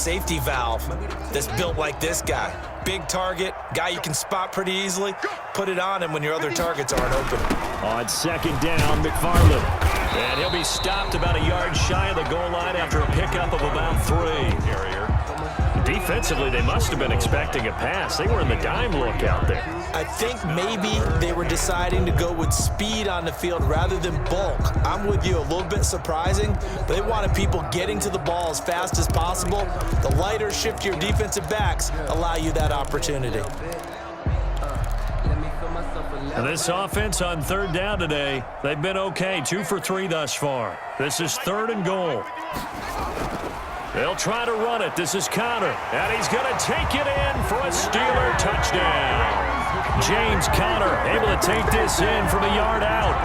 safety valve that's built like this guy. Big target, guy you can spot pretty easily. Put it on him when your other targets aren't open. On second down, McFarland. And he'll be stopped about a yard shy of the goal line after a pickup of about 3. Defensively, they must have been expecting a pass. They were in the dime look out there. I think maybe they were deciding to go with speed on the field rather than bulk. I'm with you, a little bit surprising. They wanted people getting to the ball as fast as possible. The lighter, shiftier defensive backs allow you that opportunity. And this offense on third down today, they've been okay. 2 for 3 thus far. This is 3rd and goal. They'll try to run it. This is Conner. And he's going to take it in for a Steeler touchdown. James Conner able to take this in from a yard out.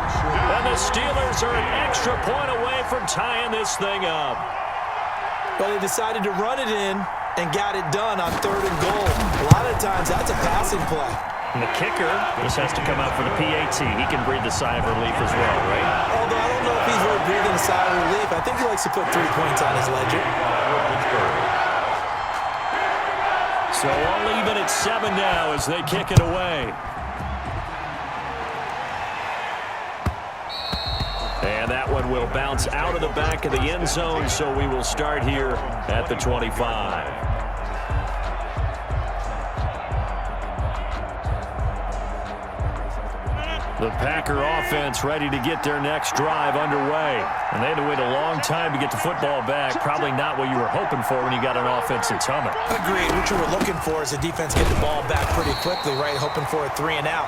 And the Steelers are an extra point away from tying this thing up. But they decided to run it in and got it done on 3rd and goal. A lot of times that's a passing play. And the kicker just has to come out for the PAT. He can breathe a sigh of relief as well, right? Although I don't know if he's really breathing a sigh of relief. I think he likes to put 3 points on his ledger. So all even at 7 now as they kick it away. And that one will bounce out of the back of the end zone, so we will start here at the 25. The Packer offense ready to get their next drive underway. And they had to wait a long time to get the football back. Probably not what you were hoping for when you got an offense that's humming. Agreed. What you were looking for is the defense get the ball back pretty quickly, right? Hoping for a 3 and out.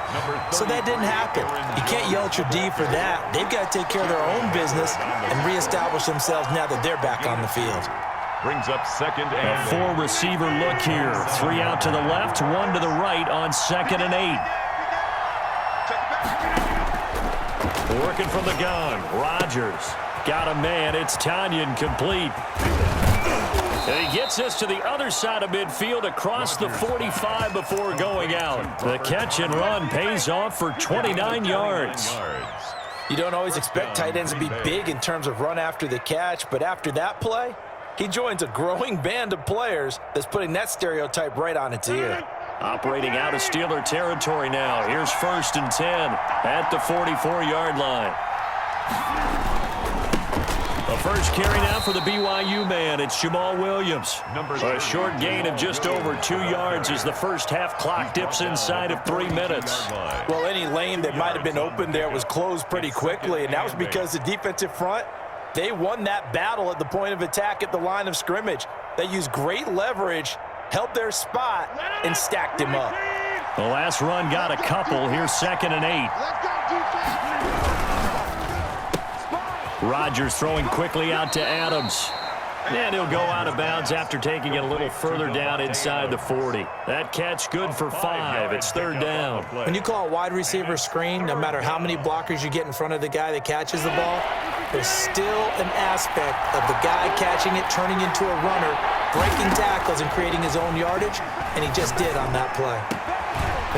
So that didn't happen. You can't yell at your D for that. They've got to take care of their own business and reestablish themselves now that they're back on the field. Brings up 2nd and a 4-receiver look here. 3 out to the left, 1 to the right on 2nd and 8. Working from the gun, Rodgers got a man. It's Tanyan complete. And he gets this to the other side of midfield across the 45 before going out. The catch and run pays off for 29 yards. You don't always expect tight ends to be big in terms of run after the catch, but after that play, he joins a growing band of players that's putting that stereotype right on its ear. Operating out of Steeler territory now. Here's 1st and 10 at the 44-yard line. The first carry now for the BYU man. It's Jamal Williams. A short gain of just over 2 yards as the first half clock dips inside of 3 minutes. Well, any lane that might have been open there was closed pretty quickly, and that was because the defensive front, they won that battle at the point of attack at the line of scrimmage. They used great leverage, held their spot, and stacked him up. The last run got a couple. Here's 2nd and 8. Rodgers throwing quickly out to Adams. And he'll go out of bounds after taking it a little further down inside the 40. That catch good for 5. It's 3rd down. When you call a wide receiver screen, no matter how many blockers you get in front of the guy that catches the ball, there's still an aspect of the guy catching it, turning into a runner, breaking tackles and creating his own yardage, and he just did on that play.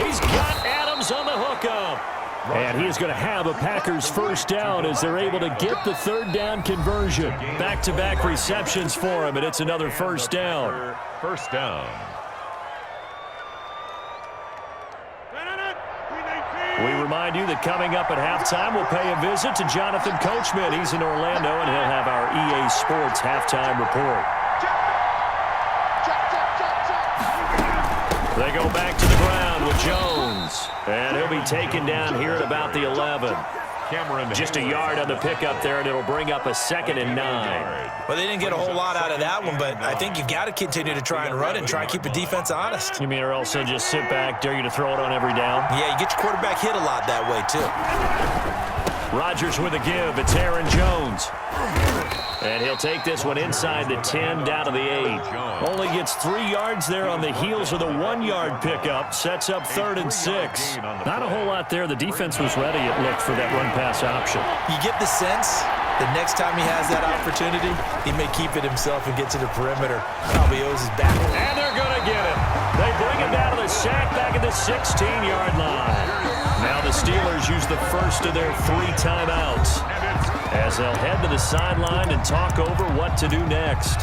He's got Adams on the hookup. And he is going to have a Packers first down as they're able to get the 3rd down conversion. Back-to-back receptions for him, and it's another first down. First down. We remind you that coming up at halftime, we'll pay a visit to Jonathan Coachman. He's in Orlando, and he'll have our EA Sports halftime report. They go back to the ground with Jones. And he'll be taken down here at about the 11. Just a yard on the pickup there, and it'll bring up a 2nd and 9. Well, they didn't get a whole lot out of that one, but I think you've got to continue to try and run and try and keep the defense honest. You mean or else they'll just sit back, dare you to throw it on every down? Yeah, you get your quarterback hit a lot that way, too. Rodgers with a give. It's Aaron Jones. And he'll take this one inside the 10, down to the 8. Only gets 3 yards there on the heels of the 1-yard pickup. Sets up 3rd and 6. Not a whole lot there. The defense was ready, it looked, for that run-pass option. You get the sense the next time he has that opportunity, he may keep it himself and get to the perimeter. Probably owes his back. And they're going to get it. They bring him down to the sack back at the 16-yard line. Now the Steelers use the first of their 3 timeouts as they'll head to the sideline and talk over what to do next.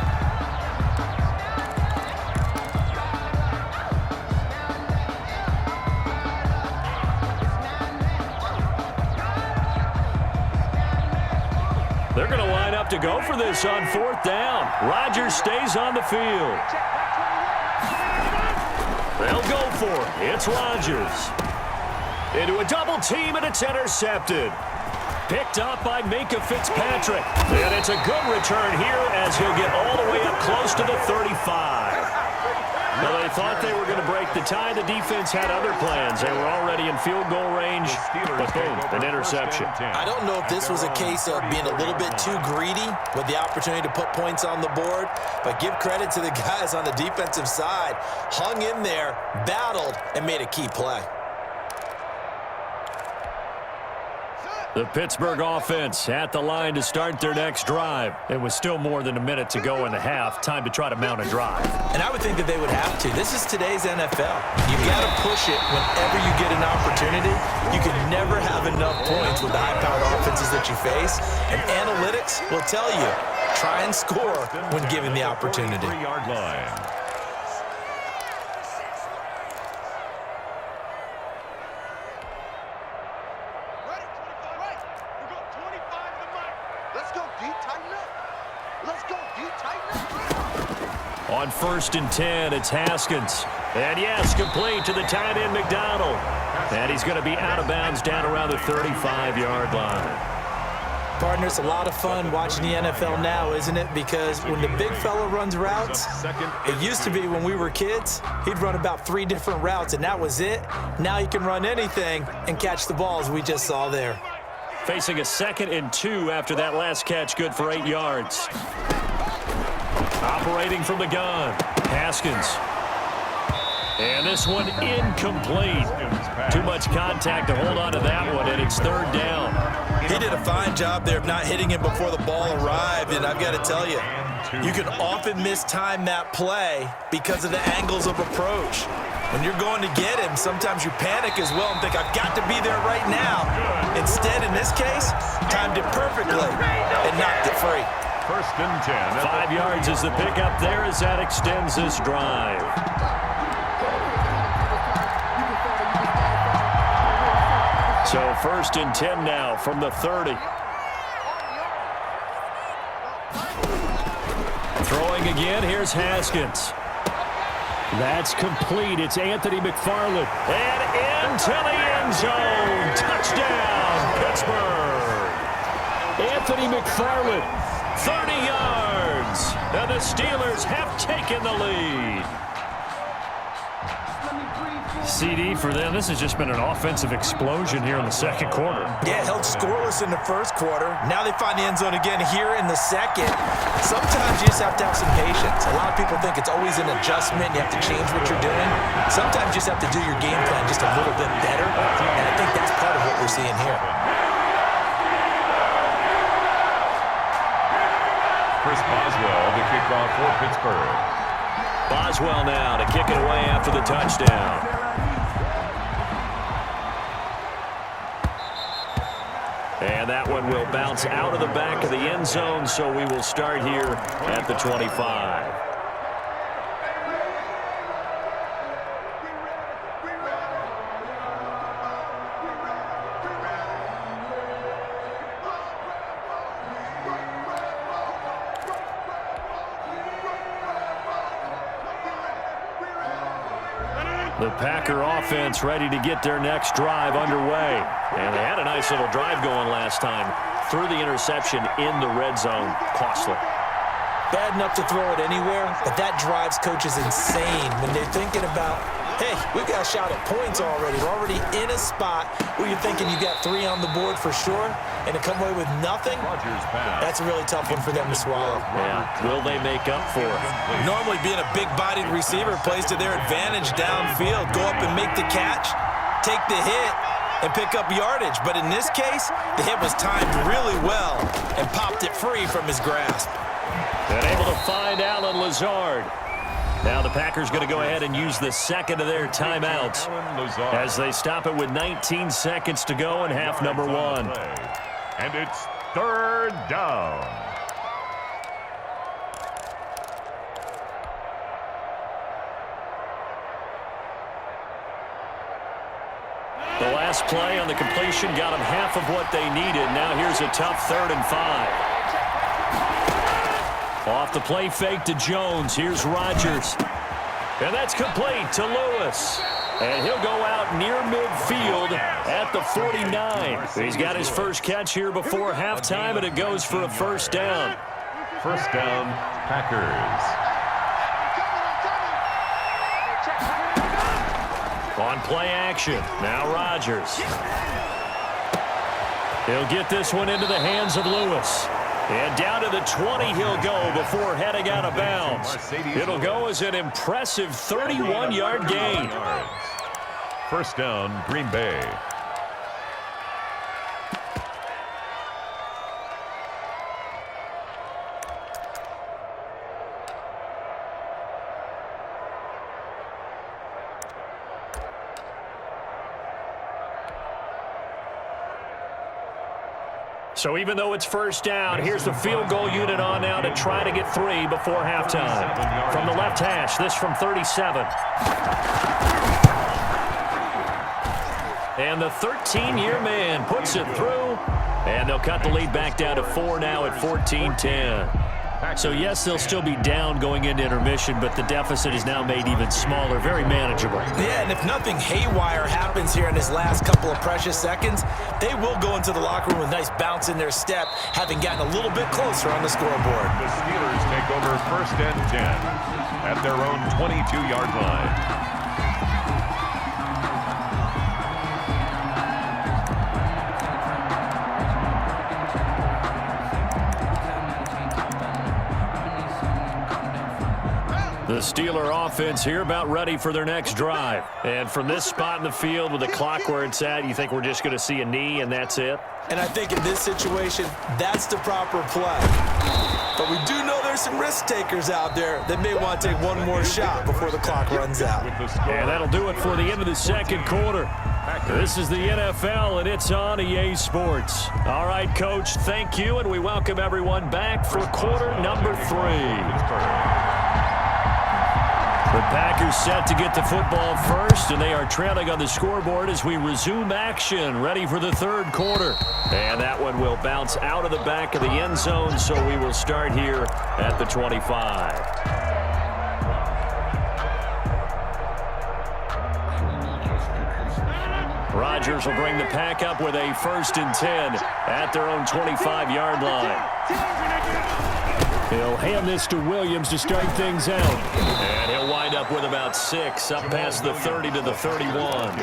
They're going to line up to go for this on 4th down. Rodgers stays on the field. They'll go for it. It's Rodgers. Into a double team, and it's intercepted. Picked up by Minkah Fitzpatrick. And it's a good return here as he'll get all the way up close to the 35. Well, they thought they were going to break the tie. The defense had other plans. They were already in field goal range, but boom, an interception. I don't know if this was a case of being a little bit too greedy with the opportunity to put points on the board, but give credit to the guys on the defensive side. Hung in there, battled, and made a key play. The Pittsburgh offense at the line to start their next drive. It was still more than a minute to go in the half. Time to try to mount a drive. And I would think that they would have to. This is today's NFL. You got to push it whenever you get an opportunity. You can never have enough points with the high-powered offenses that you face. And analytics will tell you, try and score when given the opportunity. 3-yard line. On 1st and 10, it's Haskins. And yes, complete to the tight end, McDonald. And he's going to be out of bounds down around the 35-yard line. Partners, a lot of fun watching the NFL now, isn't it? Because when the big fella runs routes, it used to be when we were kids, he'd run about 3 different routes, and that was it. Now he can run anything and catch the balls we just saw there. Facing a 2nd and 2 after that last catch, good for 8 yards. Operating from the gun, Haskins. And this one incomplete. Too much contact to hold on to that one, and it's 3rd down. He did a fine job there of not hitting him before the ball arrived, and I've got to tell you, you can often mistime that play because of the angles of approach. When you're going to get him, sometimes you panic as well and think, I've got to be there right now. Instead, in this case, timed it perfectly and knocked it free. 1st and 10. 5 yards is the pickup there as that extends this drive. So 1st and 10 now from the 30. Throwing again, here's Haskins. That's complete. It's Anthony McFarland. And into the end zone. Touchdown, Pittsburgh. Anthony McFarland, 30 yards. And the Steelers have taken the lead. CD for them. This has just been an offensive explosion here in the 2nd quarter. Yeah, held scoreless in the 1st quarter. Now they find the end zone again here in the 2nd. Sometimes you just have to have some patience. A lot of people think it's always an adjustment. You have to change what you're doing. Sometimes you just have to do your game plan just a little bit better. And I think that's part of what we're seeing here. Chris Boswell, the kickoff for Pittsburgh. Boswell now to kick it away after the touchdown. And that one will bounce out of the back of the end zone, so we will start here at the 25. The Packer offense ready to get their next drive underway. And they had a nice little drive going last time. Threw the interception in the red zone. Costly. Bad enough to throw it anywhere, but that drives coaches insane when they're thinking about, hey, we've got a shot at points already. We're already in a spot where you're thinking you got 3 on the board for sure, and to come away with nothing, that's a really tough one for them to swallow. Yeah, will they make up for it? Normally being a big-bodied receiver plays to their advantage downfield. Go up and make the catch, take the hit, and pick up yardage. But in this case, the hit was timed really well and popped it free from his grasp. And able to find Alan Lazard. Now the Packers going to go ahead and use the 2nd of their timeouts as they stop it with 19 seconds to go in half number 1. And it's 3rd down. The last play on the completion got them half of what they needed. Now here's a tough 3rd and 5. Off the play fake to Jones. Here's Rodgers. And that's complete to Lewis. And he'll go out near midfield at the 49. He's got his first catch here before halftime, and it goes for a first down. First down, Packers. On play action, now Rodgers. He'll get this one into the hands of Lewis. And down to the 20 he'll go before heading out of bounds. It'll go as an impressive 31-yard gain. First down, Green Bay. So even though it's first down, here's the field goal unit on now to try to get 3 before halftime. From the left hash, this from 37. And the 13-year man puts it through, and they'll cut the lead back down to 4 now at 14-10. So, yes, they'll still be down going into intermission, but the deficit is now made even smaller, very manageable. Yeah, and if nothing haywire happens here in his last couple of precious seconds, they will go into the locker room with a nice bounce in their step, having gotten a little bit closer on the scoreboard. The Steelers take over first and 10 at their own 22-yard line. The Steeler offense here about ready for their next drive. And from this spot in the field with the clock where it's at, you think we're just going to see a knee and that's it? And I think in this situation, that's the proper play. But we do know there's some risk takers out there that may want to take one more shot before the clock runs out. And that'll do it for the end of the second quarter. This is the NFL, and it's on EA Sports. All right, Coach, thank you, and we welcome everyone back for quarter number 3. The Packers set to get the football first, and they are trailing on the scoreboard as we resume action, ready for the third quarter. And that one will bounce out of the back of the end zone, so we will start here at the 25. Rodgers will bring the pack up with a 1st and 10 at their own 25-yard line. He'll hand this to Williams to start things out. And he'll wind up with about 6 up past the 30 to the 31.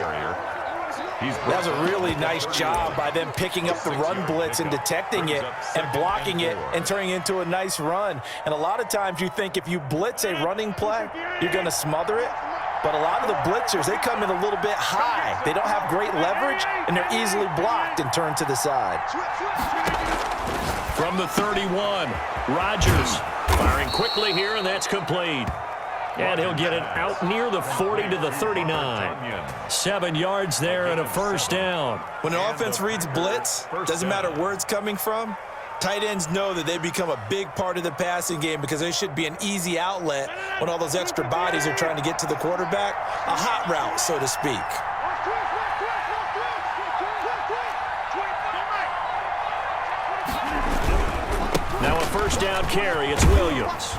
That's a really nice job by them picking up the run blitz and detecting it and blocking it and turning it into a nice run. And a lot of times you think if you blitz a running play, you're going to smother it. But a lot of the blitzers, they come in a little bit high. They don't have great leverage, and they're easily blocked and turned to the side. From the 31, Rodgers firing quickly here, and that's complete. And he'll get it out near the 40 to the 39. 7 yards there and a first down. When an offense reads blitz, doesn't matter where it's coming from, tight ends know that they become a big part of the passing game because they should be an easy outlet when all those extra bodies are trying to get to the quarterback. A hot route, so to speak. Now a first down carry. It's Williams.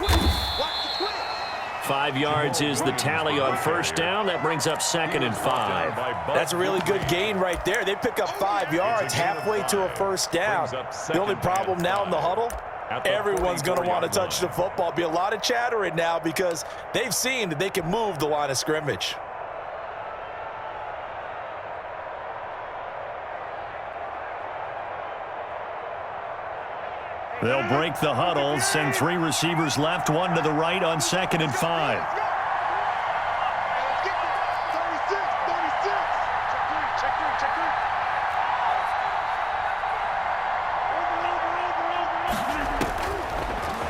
5 yards is the tally on first down. That brings up 2nd and 5. That's a really good gain right there. They pick up 5 yards halfway to a first down. The only problem now in the huddle, everyone's going to want to touch the football. Be a lot of chattering now because they've seen that they can move the line of scrimmage. They'll break the huddle, send 3 receivers left, 1 to the right on 2nd and 5.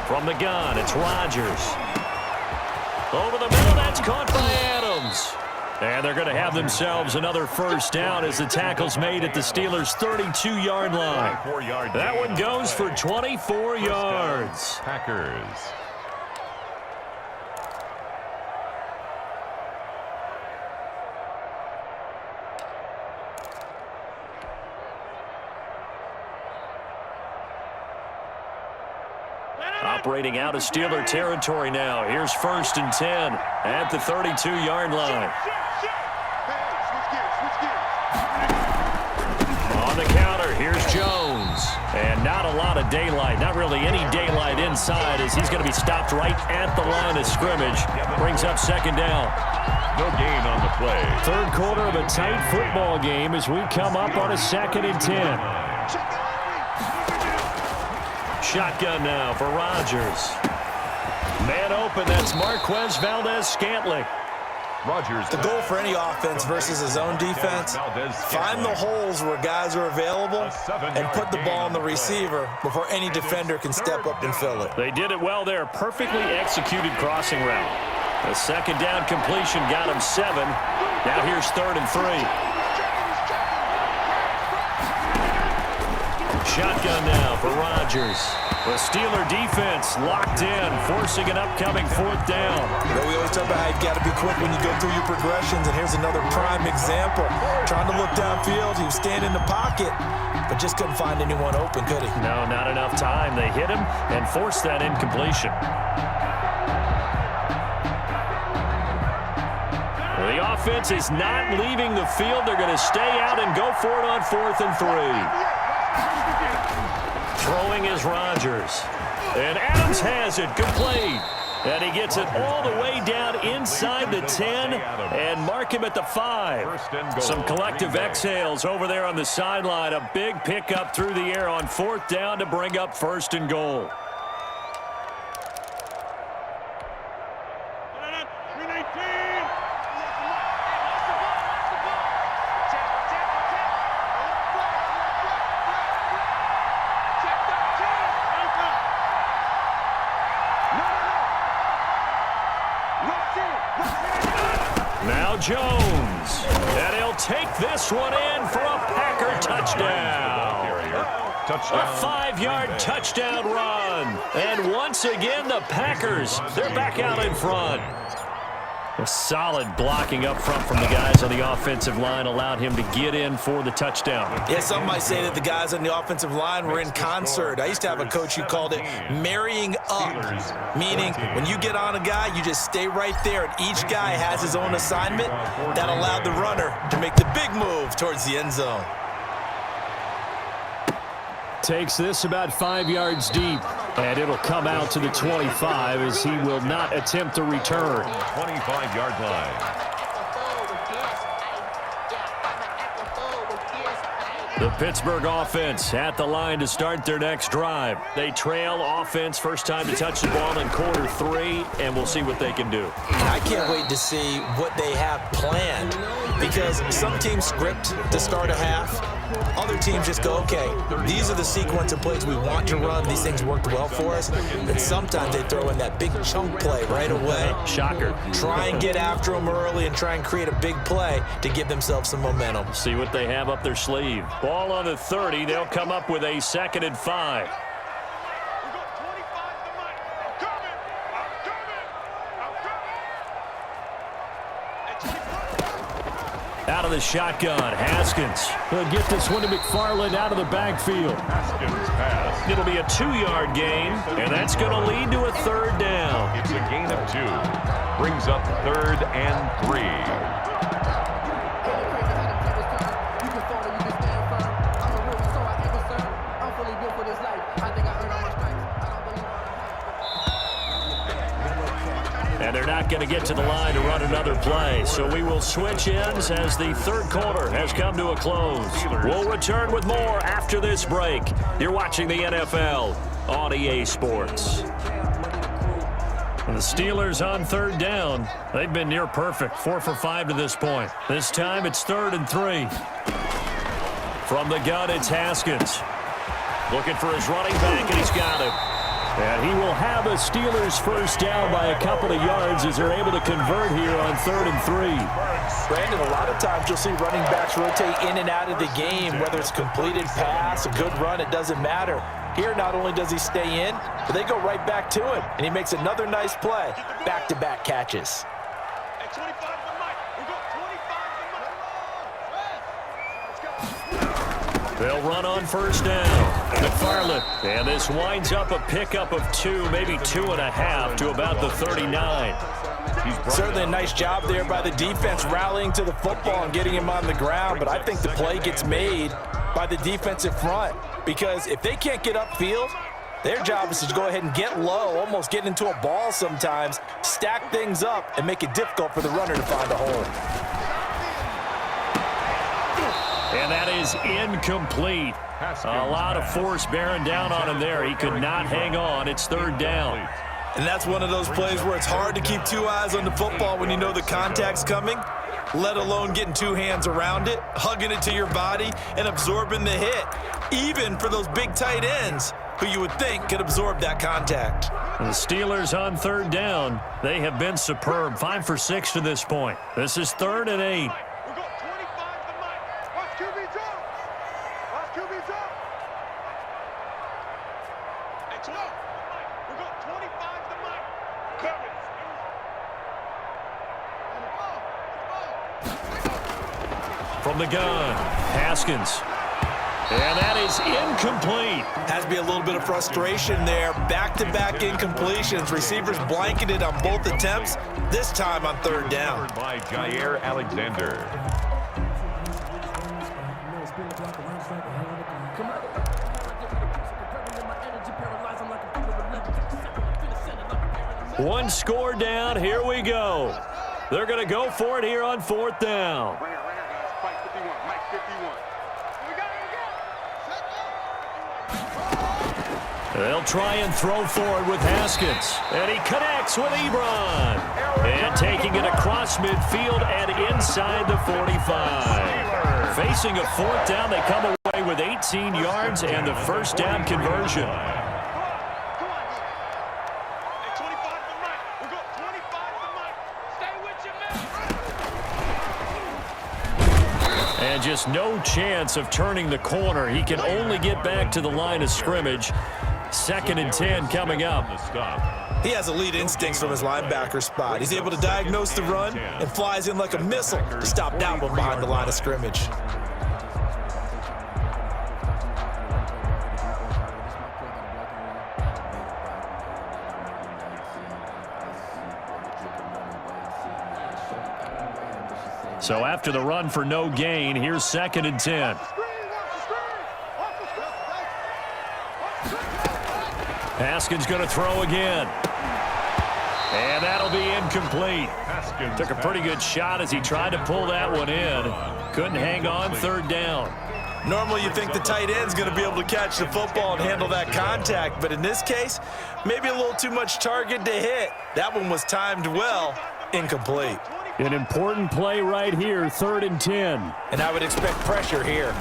From the gun, it's Rodgers. Over the middle, that's caught by Adams. And they're going to have themselves another first down as the tackle's made at the Steelers' 32-yard line. That one goes for 24 yards. Packers. Operating out of Steeler territory now. Here's 1st and 10 at the 32-yard line. On the counter, here's Jones. And not a lot of daylight, not really any daylight inside, as he's going to be stopped right at the line of scrimmage. Brings up 2nd down. No gain on the play. 3rd quarter of a tight football game as we come up on a 2nd and 10. Shotgun now for Rodgers. Man open, that's Marquez Valdez-Scantling. Rodgers. The goal for any offense versus his own defense, find the holes where guys are available and put the ball on the receiver before any defender can step up and fill it. They did it well there. Perfectly executed crossing route. A 2nd down completion got him 7. Now here's 3rd and 3. Shotgun now for Rodgers. The Steeler defense locked in, forcing an upcoming 4th down. You know, we always talk about how you've got to be quick when you go through your progressions, and here's another prime example. Trying to look downfield, he was standing in the pocket, but just couldn't find anyone open, could he? No, not enough time. They hit him and forced that incompletion. The offense is not leaving the field. They're going to stay out and go for it on 4th and 3. Throwing is Rodgers. And Adams has it complete. And he gets it all the way down inside the 10 and mark him at the 5. Some collective exhales over there on the sideline. A big pickup through the air on 4th down to bring up 1st and goal. Now Jones, and he'll take this one in for a Packer touchdown. A 5-yard touchdown run. And once again, the Packers, they're back out in front. A solid blocking up front from the guys on the offensive line allowed him to get in for the touchdown. Yeah, some might say that the guys on the offensive line were in concert. I used to have a coach who called it marrying up, meaning when you get on a guy, you just stay right there, and each guy has his own assignment. That allowed the runner to make the big move towards the end zone. Takes this about 5 yards deep, and it'll come out to the 25 as he will not attempt to return. 25-yard line. The Pittsburgh offense at the line to start their next drive. They trail offense, first time to touch the ball in quarter 3, and we'll see what they can do. I can't wait to see what they have planned, because some teams script to start a half. Other teams just go, okay, these are the sequence of plays we want to run. These things worked well for us. And sometimes they throw in that big chunk play right away. Shocker. Try and get after them early and try and create a big play to give themselves some momentum. See what they have up their sleeve. Ball on the 30. They'll come up with a 2nd and 5. Out of the shotgun, Haskins. He'll get this one to McFarland out of the backfield. Haskins pass. It'll be a 2-yard gain, and that's going to lead to a 3rd down. It's a gain of 2. Brings up 3rd and 3. And they're not going to get to the line to run another play. So we will switch ends as the 3rd quarter has come to a close. We'll return with more after this break. You're watching the NFL on EA Sports. And the Steelers on 3rd down. They've been near perfect, 4 for 5 to this point. This time it's 3rd and 3. From the gun, it's Haskins. Looking for his running back, and he's got it. And he will have a Steelers first down by a couple of yards as they're able to convert here on 3rd and 3. Brandon, a lot of times you'll see running backs rotate in and out of the game, whether it's completed pass, a good run, it doesn't matter. Here, not only does he stay in, but they go right back to him, and he makes another nice play. Back-to-back catches. They'll run on first down. McFarland. And this winds up a pickup of 2, maybe 2.5 to about the 39. Certainly a nice job there by the defense rallying to the football and getting him on the ground, but I think the play gets made by the defensive front because if they can't get upfield, their job is to go ahead and get low, almost get into a ball sometimes, stack things up, and make it difficult for the runner to find a hole. And that is incomplete. A lot of force bearing down on him there. He could not hang on. It's third down. And that's one of those plays where it's hard to keep 2 eyes on the football when you know the contact's coming, let alone getting 2 hands around it, hugging it to your body, and absorbing the hit, even for those big tight ends who you would think could absorb that contact. The Steelers on third down. They have been superb. 5 for 6 to this point. This is 3rd and 8. From the gun, Haskins. And that is incomplete. Has to be a little bit of frustration there. Back-to-back incompletions. Receivers blanketed on both attempts, this time on third down. By Jair Alexander. One score down. Here we go. They're going to go for it here on 4th down. They'll try and throw forward with Haskins. And he connects with Ebron. And taking it across midfield and inside the 45. Facing a 4th down, they come away with 18 yards and the first down conversion. And just no chance of turning the corner. He can only get back to the line of scrimmage. 2nd and 10 coming up. He has elite instincts from his linebacker spot. He's able to diagnose the run and flies in like a missile to stop that one behind the line of scrimmage. So after the run for no gain, here's 2nd and 10. Haskins going to throw again. And that'll be incomplete. Took a pretty good shot as he tried to pull that one in. Couldn't hang on, 3rd down. Normally you think the tight end's going to be able to catch the football and handle that contact, but in this case, maybe a little too much target to hit. That one was timed well, incomplete. An important play right here, 3rd and 10. And I would expect pressure here.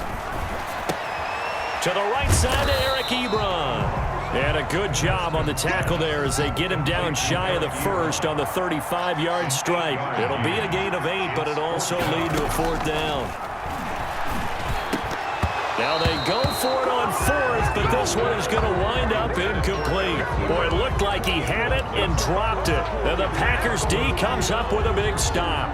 To the right side to Eric Ebron. And a good job on the tackle there as they get him down shy of the first on the 35-yard stripe. It'll be a gain of 8, but it'll also lead to a 4th down. Now they go for it on 4th, but this one is going to wind up incomplete. Boy, it looked like he had it and dropped it. And the Packers D comes up with a big stop.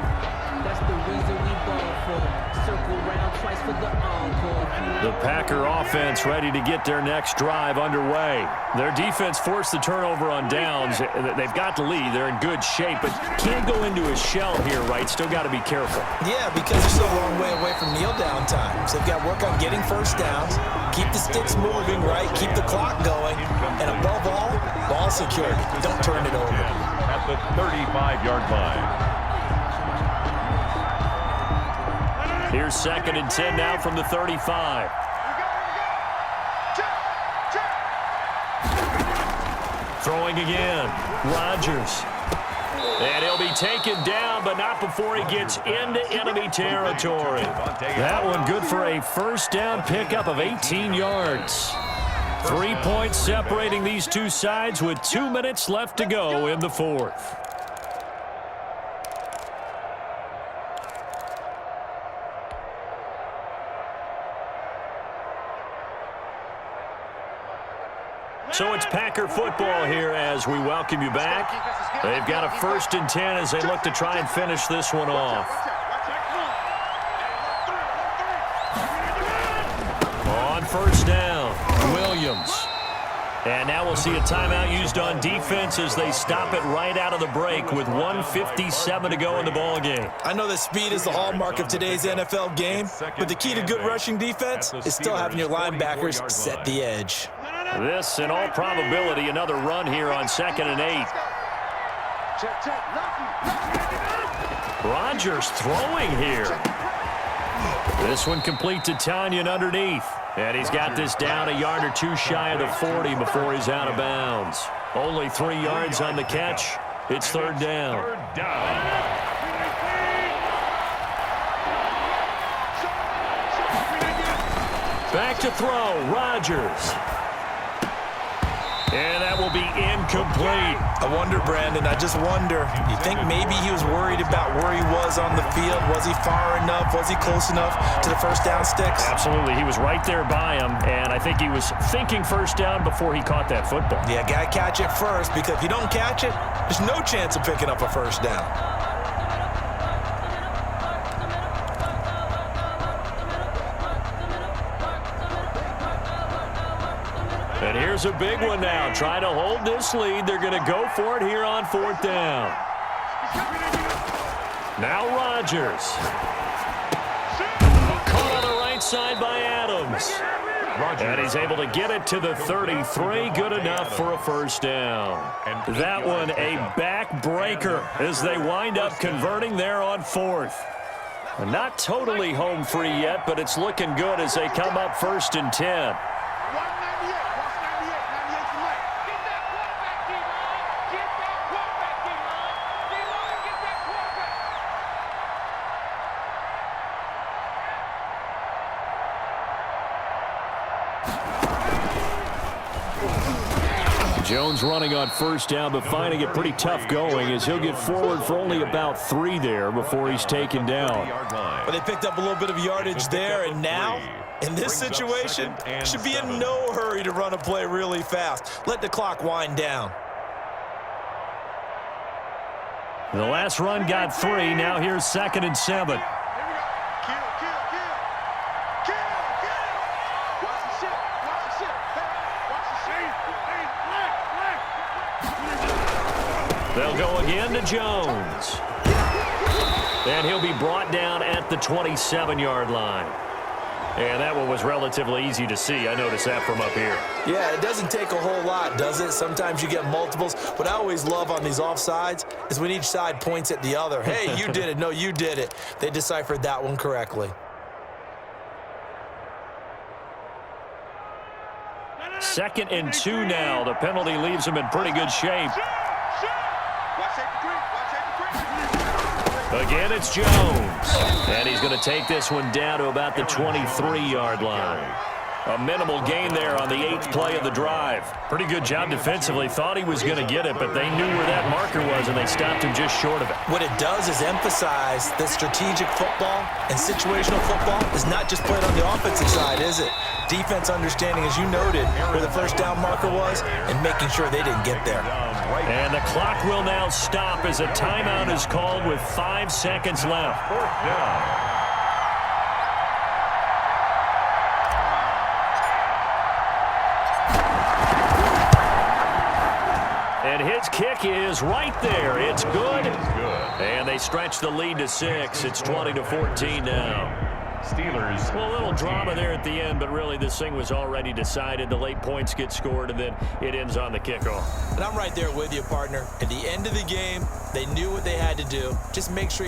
That's the reason we ball for. Circle round twice for the encore. The Packer offense ready to get their next drive underway. Their defense forced the turnover on downs. They've got the lead. They're in good shape, but can't go into a shell here, right? Still got to be careful. Yeah, because they're still a long way away from kneel down times. They've got to work on getting first downs, keep the sticks moving, right? Keep the clock going, and above all, ball security. Don't turn it over. At the 35-yard line. Here's 2nd and 10 now from the 35. Throwing again. Rodgers. And he'll be taken down, but not before he gets into enemy territory. That one good for a first down pickup of 18 yards. 3 points separating these two sides with 2 minutes left to go in the 4th. So it's Packer football here as we welcome you back. They've got a 1st and 10 as they look to try and finish this one off. first down. Williams. And now we'll see a timeout used on defense as they stop it right out of the break with 1:57 to go in the ballgame. I know that speed is the hallmark of today's NFL game, but the key to good rushing defense is still having your linebackers set the edge. This, in all probability, another run here on 2nd and 8. Rodgers throwing here. This one complete to Tanyan underneath. And he's got this down a yard or two shy of the 40 before he's out of bounds. Only 3 yards on the catch. It's third down. Back to throw, Rodgers. And that will be incomplete. I wonder, Brandon, I just wonder, you think maybe he was worried about where he was on the field? Was he far enough? Was he close enough to the first down sticks? Absolutely. He was right there by him, and I think he was thinking first down before he caught that football. Yeah, got to catch it first, because if you don't catch it, there's no chance of picking up a first down. And here's a big one now. Trying to hold this lead. They're going to go for it here on 4th down. Now Rodgers. Caught on the right side by Adams. And he's able to get it to the 33. Good enough for a first down. That one a backbreaker as they wind up converting there on 4th. Not totally home free yet, but it's looking good as they come up 1st and 10. Jones running on first down, but finding it pretty tough going as he'll get forward for only about 3 there before he's taken down. But they picked up a little bit of yardage there, and now, in this situation, should be in no hurry to run a play really fast. Let the clock wind down. The last run got 3. Now here's 2nd and 7. They'll go again to Jones. And he'll be brought down at the 27-yard line. And that one was relatively easy to see. I noticed that from up here. Yeah, it doesn't take a whole lot, does it? Sometimes you get multiples. What I always love on these offsides is when each side points at the other. Hey, you did it. No, you did it. They deciphered that one correctly. 2nd and 2 now. The penalty leaves them in pretty good shape. Again, it's Jones. And he's going to take this one down to about the 23-yard line. A minimal gain there on the 8th play of the drive. Pretty good job defensively. Thought he was going to get it, but they knew where that marker was, and they stopped him just short of it. What it does is emphasize that strategic football and situational football is not just played on the offensive side, is it? Defense understanding, as you noted, where the first down marker was and making sure they didn't get there. And the clock will now stop as a timeout is called with 5 seconds left. 4th down. And his kick is right there. It's good. And they stretch the lead to 6. It's 20-14 now. Steelers. Well, a little drama there at the end, but really this thing was already decided. The late points get scored, and then it ends on the kickoff. And I'm right there with you, partner. At the end of the game, they knew what they had to do. Just make sure